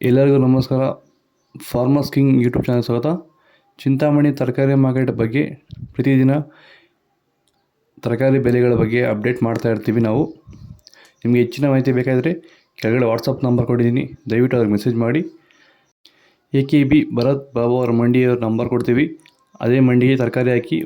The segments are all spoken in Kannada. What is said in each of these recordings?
ಎಲ್ಲರಿಗೂ ನಮಸ್ಕಾರ. ಫಾರ್ಮರ್ಸ್ ಕಿಂಗ್ ಯೂಟ್ಯೂಬ್ ಚಾನಲ್ ಸ್ವಾಗತ. ಚಿಂತಾಮಣಿ ತರಕಾರಿ ಮಾರ್ಕೆಟ್ ಬಗ್ಗೆ ಪ್ರತಿದಿನ ತರಕಾರಿ ಬೆಲೆಗಳ ಬಗ್ಗೆ ಅಪ್ಡೇಟ್ ಮಾಡ್ತಾ ಇರ್ತೀವಿ ನಾವು. ನಿಮಗೆ ಹೆಚ್ಚಿನ ಮಾಹಿತಿ ಬೇಕಾದರೆ ಕೆಳಗಡೆ ವಾಟ್ಸಪ್ ನಂಬರ್ ಕೊಟ್ಟಿದ್ದೀನಿ, ದಯವಿಟ್ಟು ಅವ್ರಿಗೆ ಮೆಸೇಜ್ ಮಾಡಿ. AKB ಭರತ್ ಬಾಬು ಅವರ ಮಂಡಿಯವರ ನಂಬರ್ ಕೊಡ್ತೀವಿ, ಅದೇ ಮಂಡಿಗೆ ತರಕಾರಿ ಹಾಕಿ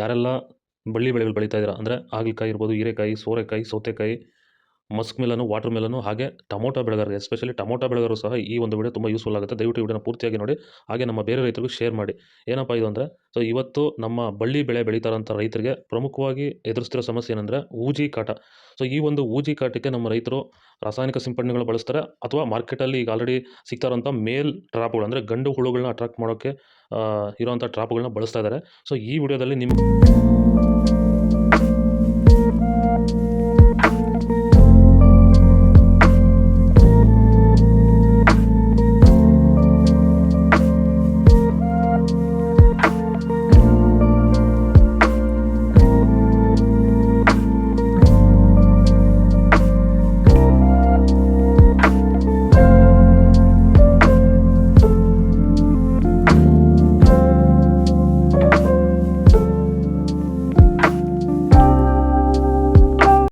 ಯಾರೆಲ್ಲ ಬಳ್ಳಿ ಬೆಳೆಗಳು ಬೆಳೀತಾ ಇದ್ದೀರಾ ಅಂದರೆ ಹಾಗಲಕಾಯಿ ಇರ್ಬೋದು, ಹೀರೆಕಾಯಿ, ಸೋರೆಕಾಯಿ, ಸೌತೆಕಾಯಿ, ಮಸ್ಕ್ ಮೆಲನು, ವಾಟರ್ ಮೆಲನು, ಹಾಗೆ ಟೊಮೊಟೊ ಬೆಳೆಗಾರರು, ಎಸ್ಪೆಷಲಿ ಟೊಮೊಟೊ ಬೆಳೆಗಾರರು ಸಹ ಈ ಒಂದು ವಿಡಿಯೋ ತುಂಬ ಯೂಸ್ಫುಲ್ ಆಗುತ್ತೆ. ದಯವಿಟ್ಟು ವಿಡಿಯೋನ ಪೂರ್ತಿಯಾಗಿ ನೋಡಿ, ಹಾಗೆ ನಮ್ಮ ಬೇರೆ ರೈತರಿಗೂ ಶೇರ್ ಮಾಡಿ. ಏನಪ್ಪ ಇದು ಅಂದರೆ, ಇವತ್ತು ನಮ್ಮ ಬಳ್ಳಿ ಬೆಳೆ ಬೆಳೀತಾರಂಥ ರೈತರಿಗೆ ಪ್ರಮುಖವಾಗಿ ಎದುರಿಸ್ತಿರೋ ಸಮಸ್ಯೆ ಏನಂದರೆ ಊಜಿ ಕಾಟ. ಈ ಒಂದು ಊಜಿ ಕಾಟಕ್ಕೆ ನಮ್ಮ ರೈತರು ರಾಸಾಯನಿಕ ಸಿಂಪಡಣೆಗಳು ಬಳಸ್ತಾರೆ, ಅಥವಾ ಮಾರ್ಕೆಟಲ್ಲಿ ಈಗ ಆಲ್ರೆಡಿ ಸಿಗ್ತಾರಂಥ ಮೇಲ್ ಟ್ರಾಪ್ಗಳು ಅಂದರೆ ಗಂಡು ಹುಳುಗಳನ್ನ ಅಟ್ರಾಕ್ಟ್ ಮಾಡೋಕ್ಕೆ ಇರೋವಂಥ ಟ್ರಾಪ್ಗಳನ್ನ ಬಳಸ್ತಾ ಇದ್ದಾರೆ. ಈ ವಿಡಿಯೋದಲ್ಲಿ